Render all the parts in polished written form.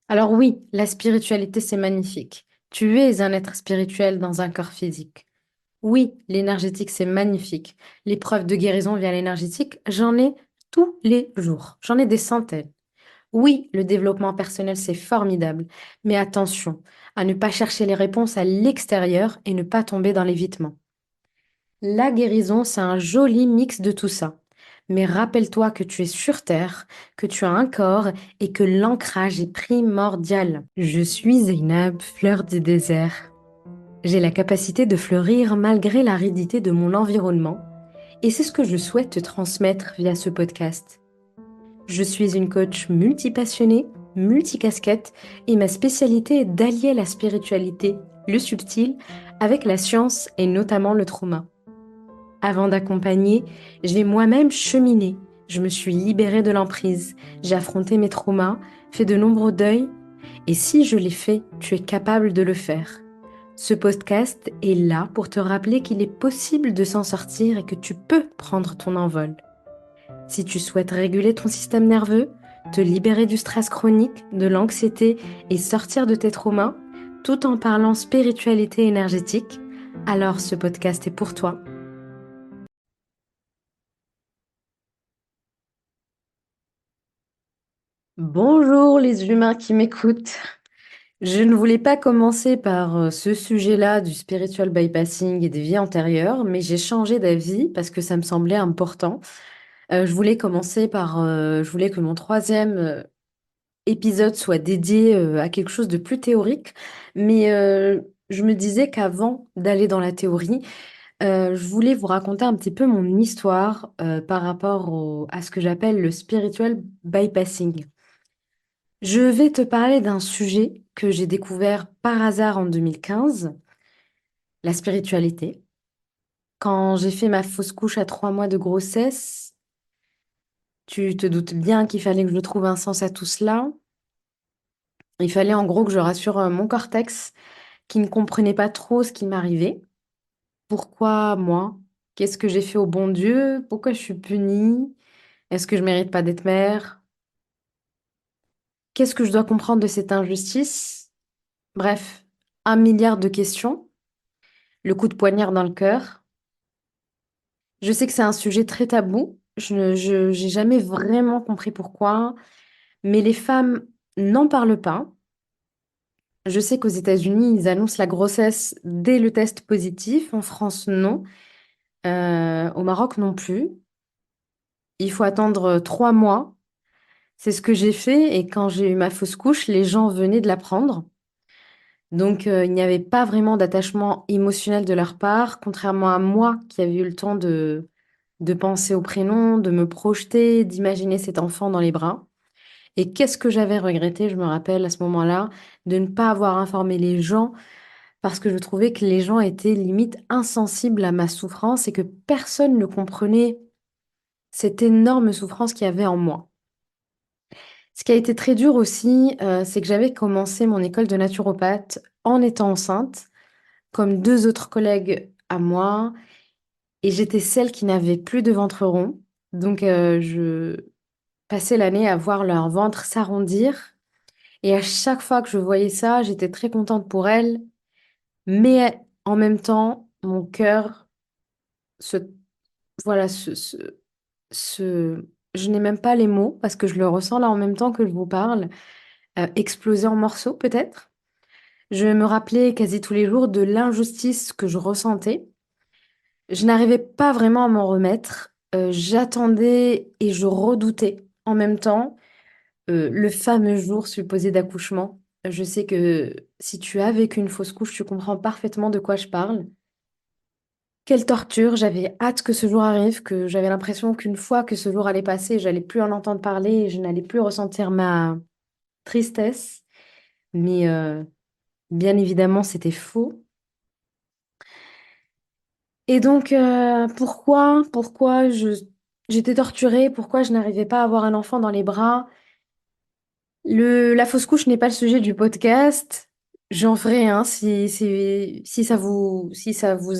Alors oui, la spiritualité, c'est magnifique. Tu es un être spirituel dans un corps physique. Oui, l'énergétique, c'est magnifique. Les preuves de guérison via l'énergétique, j'en ai tous les jours. J'en ai des centaines. Oui, le développement personnel, c'est formidable. Mais attention à ne pas chercher les réponses à l'extérieur et ne pas tomber dans l'évitement. La guérison, c'est un joli mix de tout ça. Mais rappelle-toi que tu es sur Terre, que tu as un corps et que l'ancrage est primordial. Je suis Zeynab, fleur du désert. J'ai la capacité de fleurir malgré l'aridité de mon environnement et c'est ce que je souhaite te transmettre via ce podcast. Je suis une coach multipassionnée, multicasquette et ma spécialité est d'allier la spiritualité, le subtil, avec la science et notamment le trauma. Avant d'accompagner, j'ai moi-même cheminé. Je me suis libérée de l'emprise. J'ai affronté mes traumas, fait de nombreux deuils. Et si je l'ai fait, tu es capable de le faire. Ce podcast est là pour te rappeler qu'il est possible de s'en sortir et que tu peux prendre ton envol. Si tu souhaites réguler ton système nerveux, te libérer du stress chronique, de l'anxiété et sortir de tes traumas, tout en parlant spiritualité énergétique, alors ce podcast est pour toi. Bonjour les humains qui m'écoutent. Je ne voulais pas commencer par ce sujet-là du spiritual bypassing et des vies antérieures, mais j'ai changé d'avis parce que ça me semblait important. Je voulais commencer par, je voulais que mon troisième épisode soit dédié à quelque chose de plus théorique, mais je me disais qu'avant d'aller dans la théorie, je voulais vous raconter un petit peu mon histoire par rapport à ce que j'appelle le spiritual bypassing. Je vais te parler d'un sujet que j'ai découvert par hasard en 2015, la spiritualité. Quand j'ai fait ma fausse couche à 3 mois de grossesse, tu te doutes bien qu'il fallait que je trouve un sens à tout cela. Il fallait en gros que je rassure mon cortex qui ne comprenait pas trop ce qui m'arrivait. Pourquoi moi? Qu'est-ce que j'ai fait au bon Dieu? Pourquoi je suis punie? Est-ce que je mérite pas d'être mère? Qu'est-ce que je dois comprendre de cette injustice? Bref, un milliard de questions, le coup de poignard dans le cœur. Je sais que c'est un sujet très tabou. J'ai jamais vraiment compris pourquoi, mais les femmes n'en parlent pas. Je sais qu'aux États-Unis, ils annoncent la grossesse dès le test positif. En France, non. Au Maroc, non plus. Il faut attendre 3 mois. C'est ce que j'ai fait et quand j'ai eu ma fausse couche, les gens venaient de la prendre. Donc, il n'y avait pas vraiment d'attachement émotionnel de leur part, contrairement à moi qui avais eu le temps de penser au prénom, de me projeter, d'imaginer cet enfant dans les bras. Et qu'est-ce que j'avais regretté, je me rappelle à ce moment-là, de ne pas avoir informé les gens parce que je trouvais que les gens étaient limite insensibles à ma souffrance et que personne ne comprenait cette énorme souffrance qu'il y avait en moi. Ce qui a été très dur aussi, c'est que j'avais commencé mon école de naturopathe en étant enceinte, comme deux autres collègues à moi, et j'étais celle qui n'avait plus de ventre rond. Donc, je passais l'année à voir leur ventre s'arrondir. Et à chaque fois que je voyais ça, j'étais très contente pour elles. Mais en même temps, mon cœur se, voilà, je n'ai même pas les mots parce que je le ressens là en même temps que je vous parle, exploser en morceaux peut-être. Je me rappelais quasi tous les jours de l'injustice que je ressentais. Je n'arrivais pas vraiment à m'en remettre. J'attendais et je redoutais en même temps le fameux jour supposé d'accouchement. Je sais que si tu as vécu une fausse couche, tu comprends parfaitement de quoi je parle. Quelle torture, j'avais hâte que ce jour arrive, que j'avais l'impression qu'une fois que ce jour allait passer, j'allais plus en entendre parler et je n'allais plus ressentir ma tristesse. Mais bien évidemment, c'était faux. Et donc, j'étais torturée, pourquoi je n'arrivais pas à avoir un enfant dans les bras? La fausse couche n'est pas le sujet du podcast. J'en ferai un si ça vous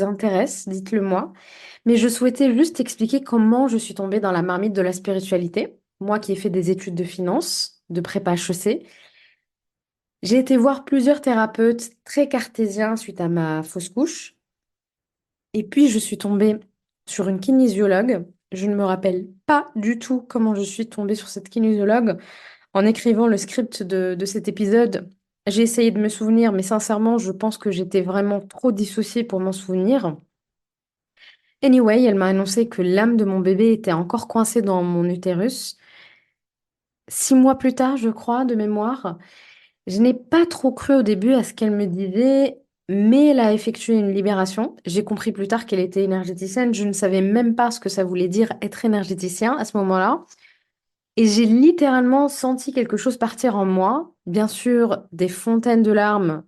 intéresse, dites-le moi. Mais je souhaitais juste expliquer comment je suis tombée dans la marmite de la spiritualité. Moi qui ai fait des études de finance, de prépa HEC, J'ai été voir plusieurs thérapeutes très cartésiens suite à ma fausse couche. Et puis, je suis tombée sur une kinésiologue. Je ne me rappelle pas du tout comment je suis tombée sur cette kinésiologue. En écrivant le script de cet épisode, j'ai essayé de me souvenir, mais sincèrement, je pense que j'étais vraiment trop dissociée pour m'en souvenir. Anyway, elle m'a annoncé que l'âme de mon bébé était encore coincée dans mon utérus. 6 mois plus tard, je crois, de mémoire. Je n'ai pas trop cru au début à ce qu'elle me disait, mais elle a effectué une libération. J'ai compris plus tard qu'elle était énergéticienne. Je ne savais même pas ce que ça voulait dire être énergéticien à ce moment-là. Et j'ai littéralement senti quelque chose partir en moi. Bien sûr, des fontaines de larmes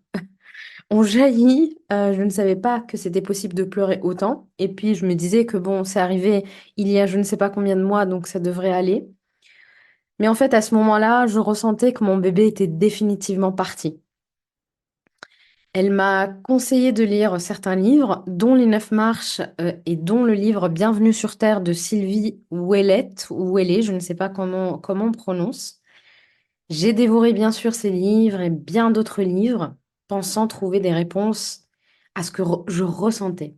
ont jailli. Je ne savais pas que c'était possible de pleurer autant. Et puis, je me disais que bon, c'est arrivé il y a je ne sais pas combien de mois, donc ça devrait aller. Mais en fait, à ce moment-là, je ressentais que mon bébé était définitivement parti. Elle m'a conseillé de lire certains livres, dont Les Neuf Marches et dont le livre Bienvenue sur Terre de Sylvie Ouellet, ou Ouellet, je ne sais pas comment on prononce. J'ai dévoré bien sûr ces livres et bien d'autres livres, pensant trouver des réponses à ce que je ressentais.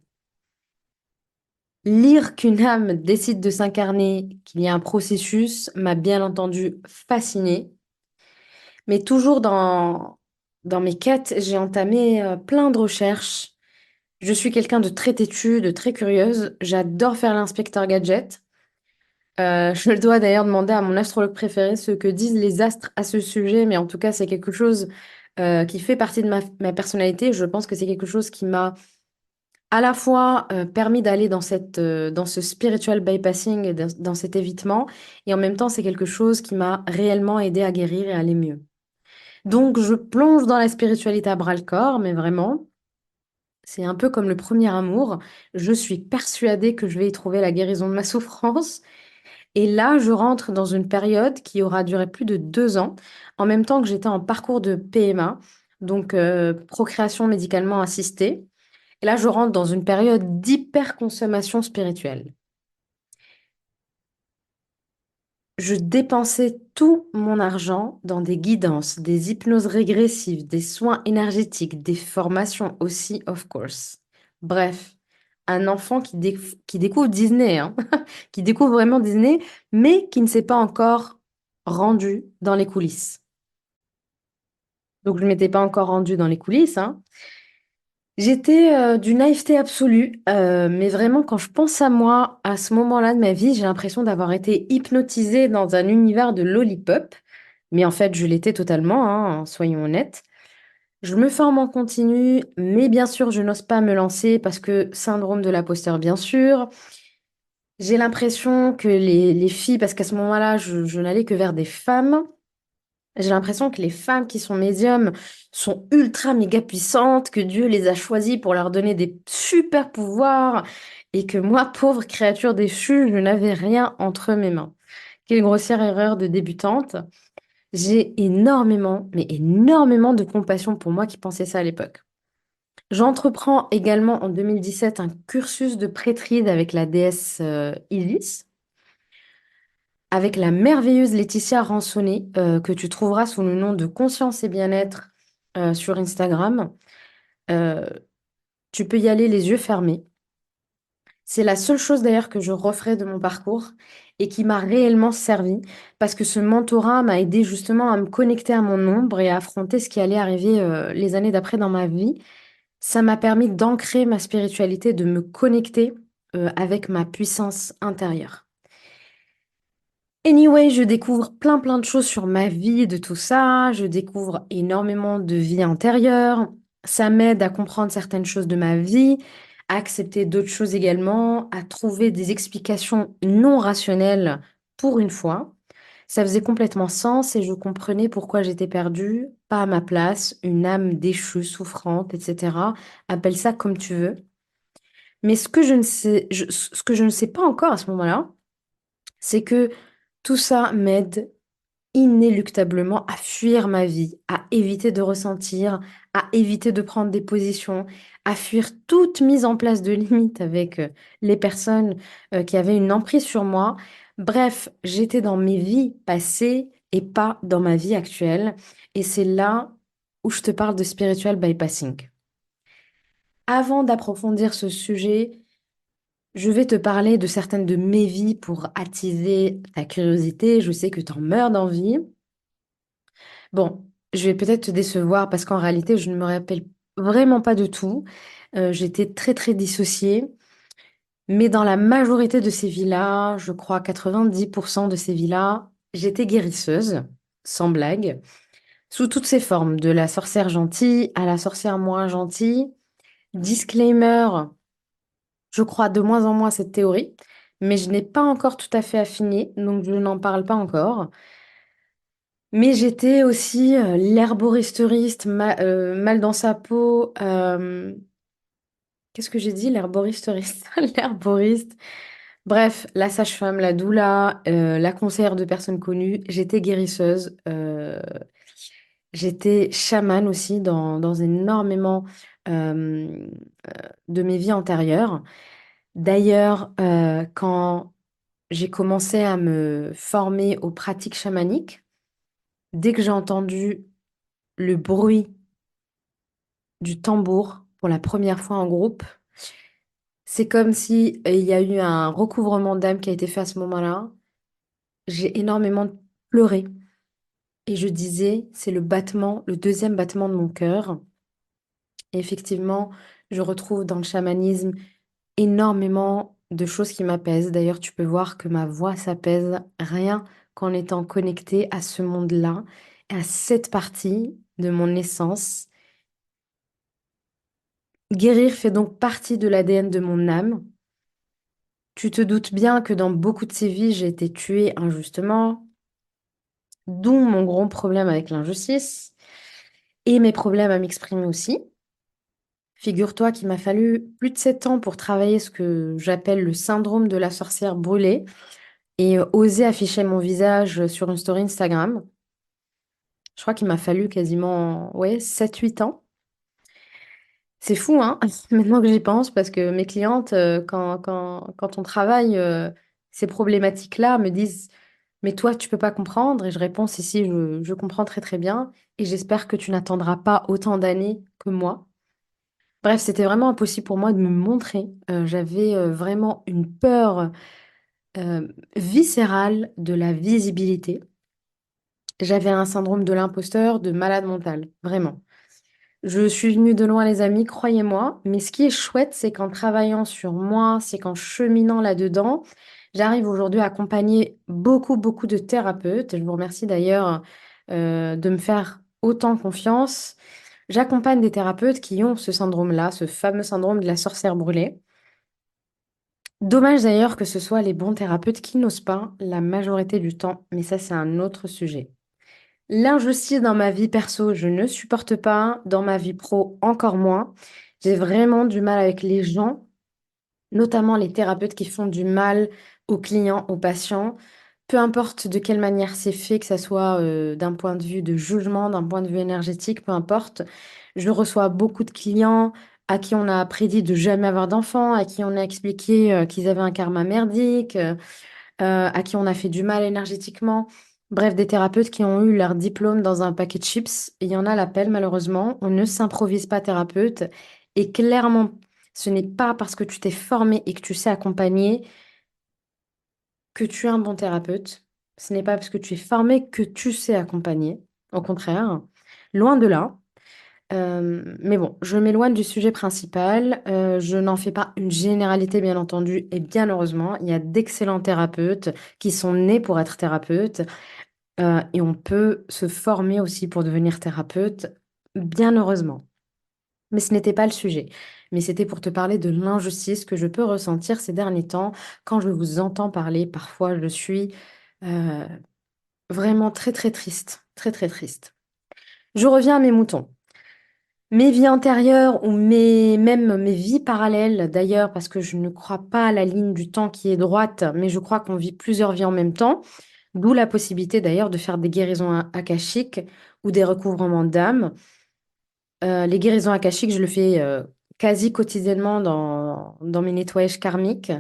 Lire qu'une âme décide de s'incarner, qu'il y a un processus, m'a bien entendu fascinée. Mais toujours dans mes quêtes, j'ai entamé plein de recherches. Je suis quelqu'un de très têtu, de très curieuse. J'adore faire l'inspecteur gadget. Je le dois d'ailleurs demander à mon astrologue préféré ce que disent les astres à ce sujet, mais en tout cas, c'est quelque chose qui fait partie de ma personnalité. Je pense que c'est quelque chose qui m'a à la fois permis d'aller dans ce spiritual bypassing, et dans cet évitement, et en même temps, c'est quelque chose qui m'a réellement aidé à guérir et à aller mieux. Donc, je plonge dans la spiritualité à bras-le-corps, mais vraiment, c'est un peu comme le premier amour. Je suis persuadée que je vais y trouver la guérison de ma souffrance. Et là, je rentre dans une période qui aura duré plus de 2 ans, en même temps que j'étais en parcours de PMA, donc procréation médicalement assistée. Et là, je rentre dans une période d'hyperconsommation spirituelle. Je dépensais tout mon argent dans des guidances, des hypnoses régressives, des soins énergétiques, des formations aussi, of course. Bref, un enfant qui découvre Disney, hein, qui découvre vraiment Disney, mais qui ne s'est pas encore rendu dans les coulisses. Donc, je ne m'étais pas encore rendue dans les coulisses, hein. J'étais d'une naïveté absolue, mais vraiment, quand je pense à moi, à ce moment-là de ma vie, j'ai l'impression d'avoir été hypnotisée dans un univers de lollipop. Mais en fait, je l'étais totalement, hein, soyons honnêtes. Je me forme en continu, mais bien sûr, je n'ose pas me lancer parce que syndrome de l'imposteur, bien sûr. J'ai l'impression que les filles, parce qu'à ce moment-là, je n'allais que vers des femmes, j'ai l'impression que les femmes qui sont médiums sont ultra méga puissantes, que Dieu les a choisies pour leur donner des super pouvoirs, et que moi, pauvre créature déchue, je n'avais rien entre mes mains. Quelle grossière erreur de débutante. J'ai énormément, mais énormément de compassion pour moi qui pensais ça à l'époque. J'entreprends également en 2017 un cursus de prêtrise avec la déesse Isis, avec la merveilleuse Laetitia Ransonnet, que tu trouveras sous le nom de Conscience et Bien-être sur Instagram. Euh, Tu peux y aller les yeux fermés. C'est la seule chose d'ailleurs que je referai de mon parcours et qui m'a réellement servi parce que ce mentorat m'a aidé justement à me connecter à mon ombre et à affronter ce qui allait arriver les années d'après dans ma vie. Ça m'a permis d'ancrer ma spiritualité, de me connecter avec ma puissance intérieure. Anyway, je découvre plein de choses sur ma vie, de tout ça. Je découvre énormément de vie intérieure. Ça m'aide à comprendre certaines choses de ma vie, à accepter d'autres choses également, à trouver des explications non rationnelles pour une fois. Ça faisait complètement sens et je comprenais pourquoi j'étais perdue, pas à ma place, une âme déchue, souffrante, etc. Appelle ça comme tu veux. Mais ce que je ne sais pas encore à ce moment-là, c'est que tout ça m'aide inéluctablement à fuir ma vie, à éviter de ressentir, à éviter de prendre des positions, à fuir toute mise en place de limites avec les personnes qui avaient une emprise sur moi. Bref, j'étais dans mes vies passées et pas dans ma vie actuelle. Et c'est là où je te parle de spiritual bypassing. Avant d'approfondir ce sujet, je vais te parler de certaines de mes vies pour attiser ta curiosité. Je sais que tu en meurs d'envie. Bon, je vais peut-être te décevoir parce qu'en réalité, je ne me rappelle vraiment pas de tout. J'étais très très dissociée. Mais dans la majorité de ces vies-là, je crois 90% de ces vies-là, j'étais guérisseuse, sans blague, sous toutes ses formes, de la sorcière gentille à la sorcière moins gentille. Disclaimer, je crois de moins en moins à cette théorie, mais je n'ai pas encore tout à fait affiné, donc je n'en parle pas encore. Mais j'étais aussi l'herboristeuriste, mal dans sa peau. Qu'est-ce que j'ai dit? L'herboristeuriste. L'herboriste. Bref, la sage-femme, la doula, la conseillère de personnes connues. J'étais guérisseuse. J'étais chamane aussi dans énormément euh, de mes vies antérieures. D'ailleurs, quand j'ai commencé à me former aux pratiques chamaniques, dès que j'ai entendu le bruit du tambour pour la première fois en groupe, c'est comme si il y a eu un recouvrement d'âme qui a été fait à ce moment-là. J'ai énormément pleuré et je disais, c'est le battement, le deuxième battement de mon cœur. Et effectivement, je retrouve dans le chamanisme énormément de choses qui m'apaisent. D'ailleurs, tu peux voir que ma voix s'apaise rien qu'en étant connectée à ce monde-là, et à cette partie de mon essence. Guérir fait donc partie de l'ADN de mon âme. Tu te doutes bien que dans beaucoup de ces vies, j'ai été tuée injustement, d'où mon gros problème avec l'injustice et mes problèmes à m'exprimer aussi. Figure-toi qu'il m'a fallu plus de 7 ans pour travailler ce que j'appelle le syndrome de la sorcière brûlée et oser afficher mon visage sur une story Instagram. Je crois qu'il m'a fallu quasiment ouais, 7 8 ans. C'est fou, hein, maintenant que j'y pense, parce que mes clientes, quand on travaille ces problématiques-là, me disent, mais toi, tu peux pas comprendre. Et je réponds, si, si, je comprends très très bien. Et j'espère que tu n'attendras pas autant d'années que moi. Bref, c'était vraiment impossible pour moi de me montrer. J'avais vraiment une peur euh, viscérale de la visibilité. J'avais un syndrome de l'imposteur, de malade mental, vraiment. Je suis venue de loin, les amis, croyez-moi. Mais ce qui est chouette, c'est qu'en travaillant sur moi, c'est qu'en cheminant là-dedans, j'arrive aujourd'hui à accompagner beaucoup, beaucoup de thérapeutes. Je vous remercie d'ailleurs de me faire autant confiance. J'accompagne des thérapeutes qui ont ce syndrome-là, ce fameux syndrome de la sorcière brûlée. Dommage d'ailleurs que ce soit les bons thérapeutes qui n'osent pas la majorité du temps, mais ça, c'est un autre sujet. L'injustice dans ma vie perso, je ne supporte pas. Dans ma vie pro, encore moins. J'ai vraiment du mal avec les gens, notamment les thérapeutes qui font du mal aux clients, aux patients. Peu importe de quelle manière c'est fait, que ça soit d'un point de vue de jugement, d'un point de vue énergétique, peu importe. Je reçois beaucoup de clients à qui on a prédit de jamais avoir d'enfants, à qui on a expliqué qu'ils avaient un karma merdique, à qui on a fait du mal énergétiquement. Bref, des thérapeutes qui ont eu leur diplôme dans un paquet de chips. Et il y en a l'appel, malheureusement. On ne s'improvise pas thérapeute. Et clairement, ce n'est pas parce que tu t'es formé et que tu sais accompagner que tu es un bon thérapeute. Ce n'est pas parce que tu es formé que tu sais accompagner. Au contraire, loin de là. Mais bon, je m'éloigne du sujet principal. Je n'en fais pas une généralité, bien entendu, et bien heureusement, il y a d'excellents thérapeutes qui sont nés pour être thérapeutes, et on peut se former aussi pour devenir thérapeute, bien heureusement. Mais ce n'était pas le sujet. Mais c'était pour te parler de l'injustice que je peux ressentir ces derniers temps. Quand je vous entends parler, parfois je suis euh, vraiment très très triste, très très triste. Je reviens à mes moutons. Mes vies antérieures ou même mes vies parallèles, d'ailleurs, parce que je ne crois pas à la ligne du temps qui est droite, mais je crois qu'on vit plusieurs vies en même temps, d'où la possibilité d'ailleurs de faire des guérisons akashiques ou des recouvrements d'âme. Les guérisons akashiques, je le fais quasi quotidiennement dans mes nettoyages karmiques,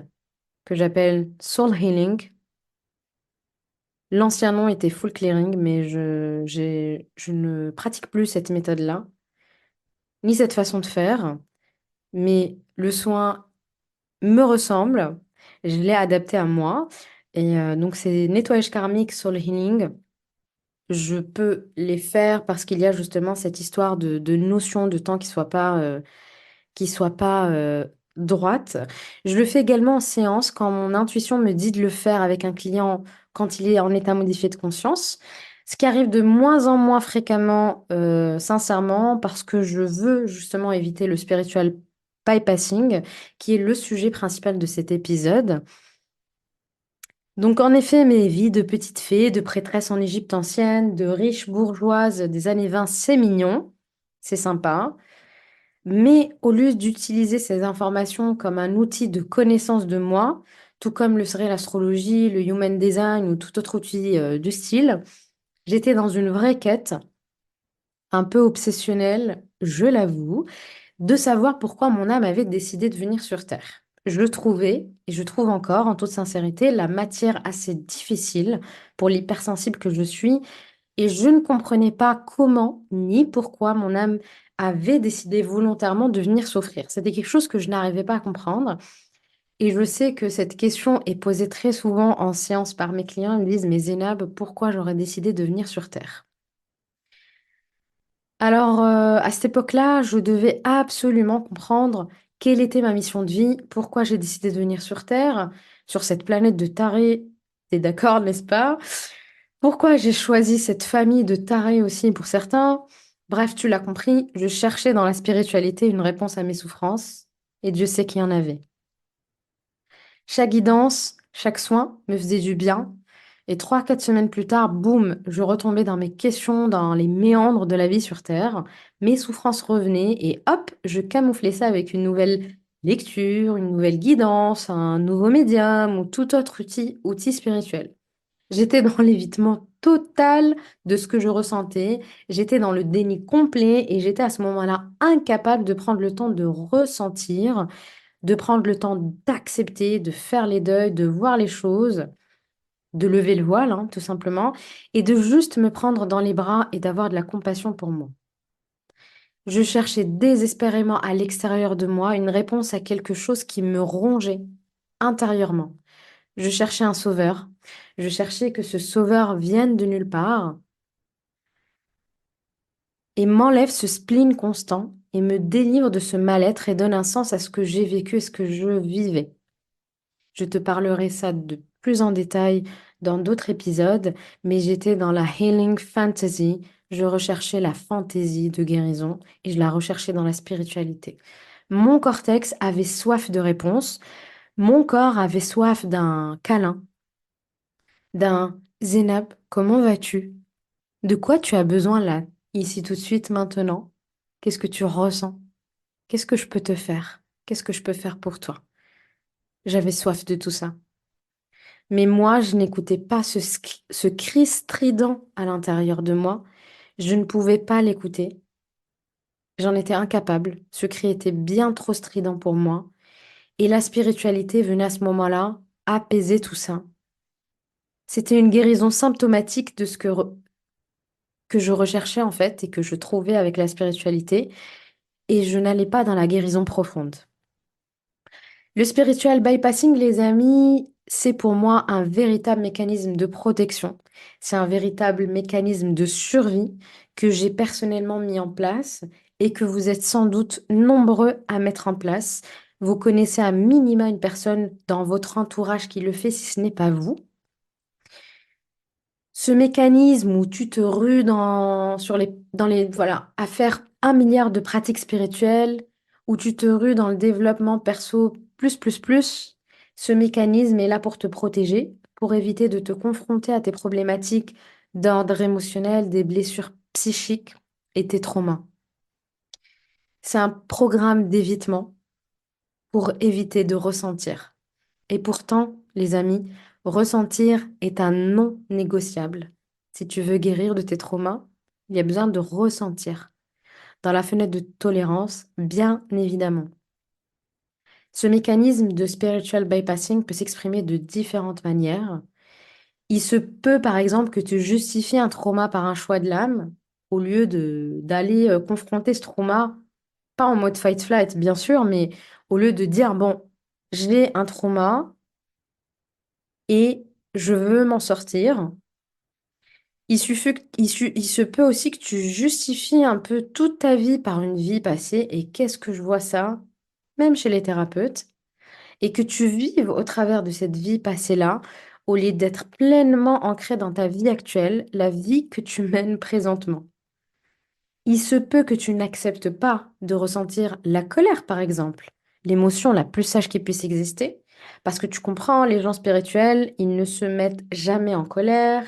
que j'appelle soul healing. L'ancien nom était full clearing, mais je ne pratique plus cette méthode-là, ni cette façon de faire, mais le soin me ressemble, je l'ai adapté à moi. Et donc, c'est nettoyage karmique, soul healing. Je peux les faire parce qu'il y a justement cette histoire de notion de temps qui soit pas droite. Je le fais également en séance quand mon intuition me dit de le faire avec un client quand il est en état modifié de conscience. Ce qui arrive de moins en moins fréquemment, sincèrement, parce que je veux justement éviter le spiritual bypassing, qui est le sujet principal de cet épisode. Donc, en effet, mes vies de petite fée, de prêtresse en Égypte ancienne, de riche bourgeoise des années 20, c'est mignon, c'est sympa. Mais au lieu d'utiliser ces informations comme un outil de connaissance de moi, tout comme le serait l'astrologie, le human design ou tout autre outil du style, j'étais dans une vraie quête, un peu obsessionnelle, je l'avoue, de savoir pourquoi mon âme avait décidé de venir sur Terre. Je trouvais, et je trouve encore, en toute sincérité, la matière assez difficile pour l'hypersensible que je suis, et je ne comprenais pas comment ni pourquoi mon âme avait décidé volontairement de venir s'offrir. C'était quelque chose que je n'arrivais pas à comprendre. Et je sais que cette question est posée très souvent en séance par mes clients. Ils me disent, mais Zénab, pourquoi j'aurais décidé de venir sur Terre? Alors, à cette époque-là, je devais absolument comprendre quelle était ma mission de vie, pourquoi j'ai décidé de venir sur Terre, sur cette planète de tarés. T'es d'accord, n'est-ce pas? Pourquoi j'ai choisi cette famille de tarés aussi pour certains? Bref, tu l'as compris, je cherchais dans la spiritualité une réponse à mes souffrances, et Dieu sait qu'il y en avait. Chaque guidance, chaque soin me faisait du bien. Et 3, 4 semaines plus tard, boum, je retombais dans mes questions, dans les méandres de la vie sur Terre. Mes souffrances revenaient et hop, je camouflais ça avec une nouvelle lecture, une nouvelle guidance, un nouveau médium ou tout autre outil spirituel. J'étais dans l'évitement total de ce que je ressentais. J'étais dans le déni complet et j'étais à ce moment-là incapable de prendre le temps de ressentir, de prendre le temps d'accepter, de faire les deuils, de voir les choses, de lever le voile, hein, tout simplement, et de juste me prendre dans les bras et d'avoir de la compassion pour moi. Je cherchais désespérément à l'extérieur de moi une réponse à quelque chose qui me rongeait intérieurement. Je cherchais un sauveur. Je cherchais que ce sauveur vienne de nulle part et m'enlève ce spleen constant et me délivre de ce mal-être et donne un sens à ce que j'ai vécu et ce que je vivais. Je te parlerai ça de plus en détail dans d'autres épisodes, mais j'étais dans la healing fantasy. Je recherchais la fantaisie de guérison et je la recherchais dans la spiritualité. Mon cortex avait soif de réponses. Mon corps avait soif d'un câlin, d'un Zénab, comment vas-tu? De quoi tu as besoin là, ici tout de suite, maintenant? Qu'est-ce que tu ressens? Qu'est-ce que je peux te faire? Qu'est-ce que je peux faire pour toi? J'avais soif de tout ça. Mais moi, je n'écoutais pas ce cri strident à l'intérieur de moi. Je ne pouvais pas l'écouter. J'en étais incapable. Ce cri était bien trop strident pour moi. Et la spiritualité venait à ce moment-là apaiser tout ça. C'était une guérison symptomatique de ce que je recherchais en fait et que je trouvais avec la spiritualité. Et je n'allais pas dans la guérison profonde. Le spiritual bypassing, les amis, c'est pour moi un véritable mécanisme de protection. C'est un véritable mécanisme de survie que j'ai personnellement mis en place et que vous êtes sans doute nombreux à mettre en place. Vous connaissez à minima une personne dans votre entourage qui le fait si ce n'est pas vous. Ce mécanisme où tu te rues voilà, à faire 1 milliard de pratiques spirituelles, où tu te rues dans le développement perso ce mécanisme est là pour te protéger, pour éviter de te confronter à tes problématiques d'ordre émotionnel, des blessures psychiques et tes traumas. C'est un programme d'évitement pour éviter de ressentir. Et pourtant, les amis, ressentir est un non négociable. Si tu veux guérir de tes traumas, il y a besoin de ressentir. Dans la fenêtre de tolérance, bien évidemment. Ce mécanisme de spiritual bypassing peut s'exprimer de différentes manières. Il se peut, par exemple, que tu justifies un trauma par un choix de l'âme, au lieu de d'aller confronter ce trauma, pas en mode fight-flight, bien sûr, mais au lieu de dire, bon, j'ai un trauma et je veux m'en sortir. Il se peut aussi que tu justifies un peu toute ta vie par une vie passée, et qu'est-ce que je vois ça, même chez les thérapeutes, et que tu vives au travers de cette vie passée-là, au lieu d'être pleinement ancré dans ta vie actuelle, la vie que tu mènes présentement. Il se peut que tu n'acceptes pas de ressentir la colère, par exemple, l'émotion la plus sage qui puisse exister, parce que tu comprends, les gens spirituels, ils ne se mettent jamais en colère,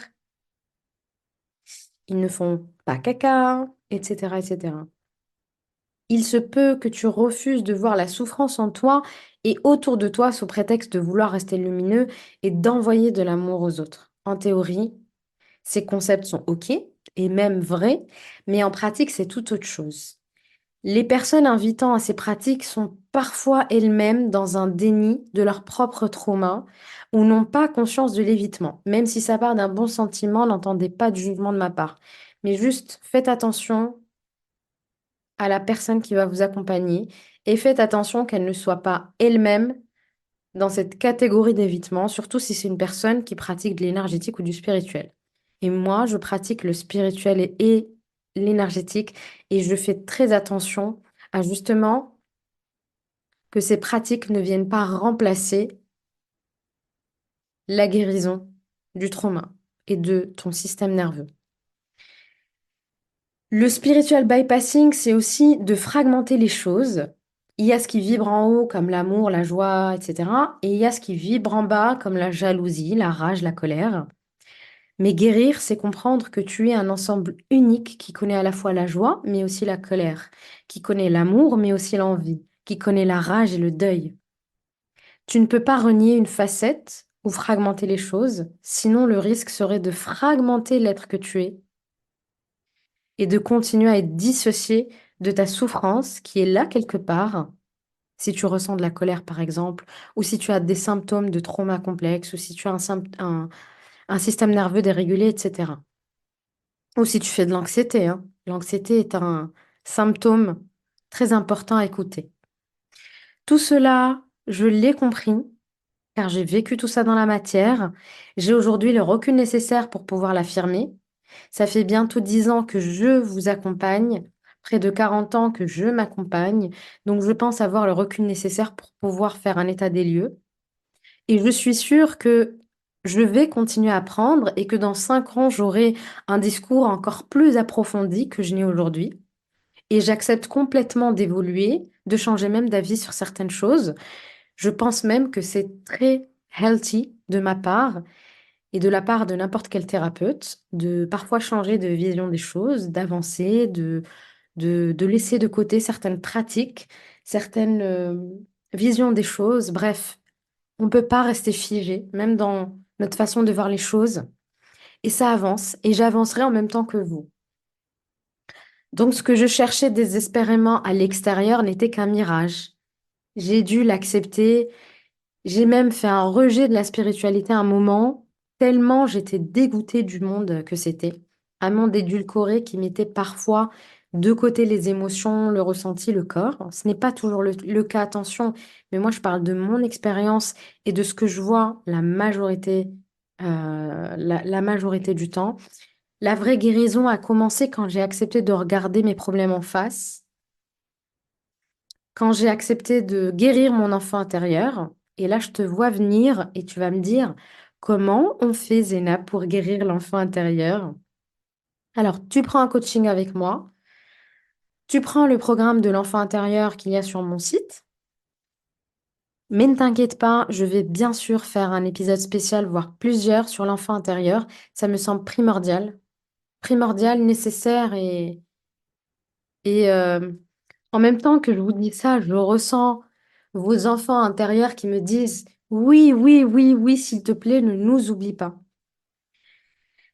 ils ne font pas caca, etc., etc. Il se peut que tu refuses de voir la souffrance en toi et autour de toi sous prétexte de vouloir rester lumineux et d'envoyer de l'amour aux autres. En théorie, ces concepts sont OK et même vrais, mais en pratique, c'est tout autre chose. Les personnes invitant à ces pratiques sont parfois elles-mêmes dans un déni de leur propre trauma ou n'ont pas conscience de l'évitement. Même si ça part d'un bon sentiment, n'entendez pas de jugement de ma part. Mais juste faites attention à la personne qui va vous accompagner et faites attention qu'elle ne soit pas elle-même dans cette catégorie d'évitement, surtout si c'est une personne qui pratique de l'énergétique ou du spirituel. Et moi, je pratique le spirituel et l'énergétique et je fais très attention à justement que ces pratiques ne viennent pas remplacer la guérison du trauma et de ton système nerveux. Le spiritual bypassing, c'est aussi de fragmenter les choses. Il y a ce qui vibre en haut comme l'amour, la joie, etc. Et il y a ce qui vibre en bas comme la jalousie, la rage, la colère. Mais guérir, c'est comprendre que tu es un ensemble unique qui connaît à la fois la joie, mais aussi la colère, qui connaît l'amour, mais aussi l'envie, qui connaît la rage et le deuil. Tu ne peux pas renier une facette ou fragmenter les choses, sinon le risque serait de fragmenter l'être que tu es et de continuer à être dissocié de ta souffrance qui est là quelque part, si tu ressens de la colère par exemple, ou si tu as des symptômes de trauma complexe, ou si tu as un système nerveux dérégulé, etc. Ou si tu fais de l'anxiété, hein. L'anxiété est un symptôme très important à écouter. Tout cela, je l'ai compris car j'ai vécu tout ça dans la matière. J'ai aujourd'hui le recul nécessaire pour pouvoir l'affirmer. Ça fait bientôt 10 ans que je vous accompagne, près de 40 ans que je m'accompagne. Donc, je pense avoir le recul nécessaire pour pouvoir faire un état des lieux. Et je suis sûre que je vais continuer à apprendre et que dans 5 ans, j'aurai un discours encore plus approfondi que je n'ai aujourd'hui. Et j'accepte complètement d'évoluer, de changer même d'avis sur certaines choses. Je pense même que c'est très healthy de ma part et de la part de n'importe quel thérapeute de parfois changer de vision des choses, d'avancer, de laisser de côté certaines pratiques, certaines visions des choses. Bref, on ne peut pas rester figé, même dans notre façon de voir les choses. Et ça avance, et j'avancerai en même temps que vous. Donc, ce que je cherchais désespérément à l'extérieur n'était qu'un mirage. J'ai dû l'accepter. J'ai même fait un rejet de la spiritualité à un moment, tellement j'étais dégoûtée du monde que c'était. Un monde édulcoré qui mettait parfois de côté les émotions, le ressenti, le corps. Ce n'est pas toujours le cas, attention, mais moi je parle de mon expérience et de ce que je vois la majorité du temps. La vraie guérison a commencé quand j'ai accepté de regarder mes problèmes en face, quand j'ai accepté de guérir mon enfant intérieur. Et là, je te vois venir et tu vas me dire comment on fait, Zéna, pour guérir l'enfant intérieur. Alors, tu prends un coaching avec moi, tu prends le programme de l'enfant intérieur qu'il y a sur mon site, mais ne t'inquiète pas, je vais bien sûr faire un épisode spécial, voire plusieurs, sur l'enfant intérieur. Ça me semble primordial, nécessaire et en même temps que je vous dis ça, je ressens vos enfants intérieurs qui me disent oui, oui, oui, oui, s'il te plaît, ne nous oublie pas.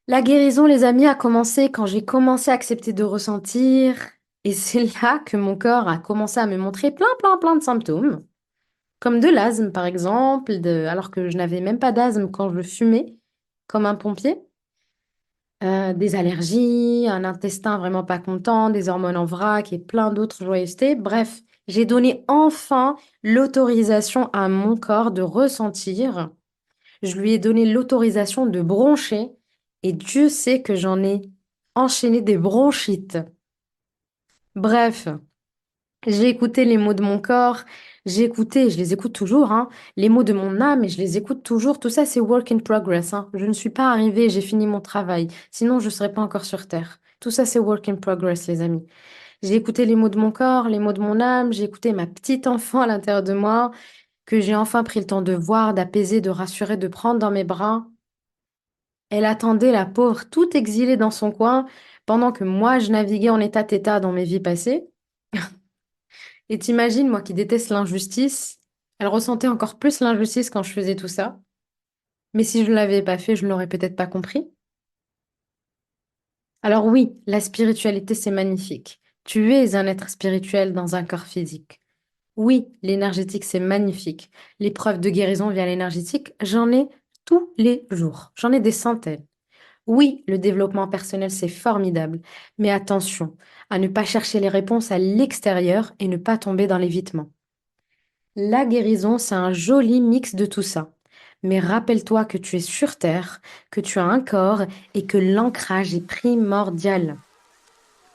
La guérison, les amis, a commencé quand j'ai commencé à accepter de ressentir. Et c'est là que mon corps a commencé à me montrer plein, plein, plein de symptômes, comme de l'asthme, par exemple, alors que je n'avais même pas d'asthme quand je fumais. comme un pompier. Des allergies, un intestin vraiment pas content, des hormones en vrac et plein d'autres joyeusetés. Bref, j'ai donné enfin l'autorisation à mon corps de ressentir. Je lui ai donné l'autorisation de broncher et Dieu sait que j'en ai enchaîné des bronchites. Bref, j'ai écouté les mots de mon corps, j'ai écouté, je les écoute toujours, hein, les mots de mon âme et je les écoute toujours. Tout ça, c'est work in progress, hein. Je ne suis pas arrivée, j'ai fini mon travail. Sinon, je ne serais pas encore sur Terre. Tout ça, c'est work in progress, les amis. J'ai écouté les mots de mon corps, les mots de mon âme, j'ai écouté ma petite enfant à l'intérieur de moi, que j'ai enfin pris le temps de voir, d'apaiser, de rassurer, de prendre dans mes bras. Elle attendait la pauvre, toute exilée dans son coin, pendant que moi, je naviguais en état-tétat dans mes vies passées. Et t'imagines, moi qui déteste l'injustice, elle ressentait encore plus l'injustice quand je faisais tout ça. Mais si je ne l'avais pas fait, je ne l'aurais peut-être pas compris. Alors oui, la spiritualité, c'est magnifique. Tu es un être spirituel dans un corps physique. Oui, l'énergétique, c'est magnifique. Les preuves de guérison via l'énergétique, j'en ai tous les jours. J'en ai des centaines. Oui, le développement personnel, c'est formidable. Mais attention à ne pas chercher les réponses à l'extérieur et ne pas tomber dans l'évitement. La guérison, c'est un joli mix de tout ça. Mais rappelle-toi que tu es sur Terre, que tu as un corps et que l'ancrage est primordial.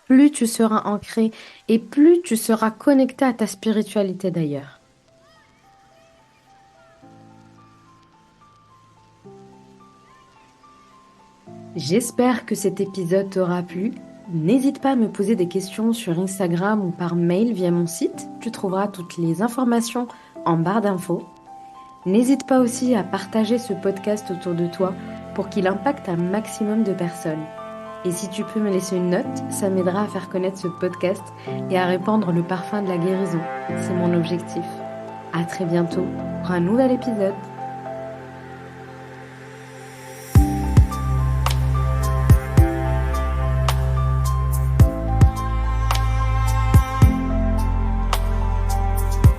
Plus tu seras ancré et plus tu seras connecté à ta spiritualité d'ailleurs. J'espère que cet épisode t'aura plu. N'hésite pas à me poser des questions sur Instagram ou par mail via mon site. Tu trouveras toutes les informations en barre d'infos. N'hésite pas aussi à partager ce podcast autour de toi pour qu'il impacte un maximum de personnes. Et si tu peux me laisser une note, ça m'aidera à faire connaître ce podcast et à répandre le parfum de la guérison. C'est mon objectif. À très bientôt pour un nouvel épisode.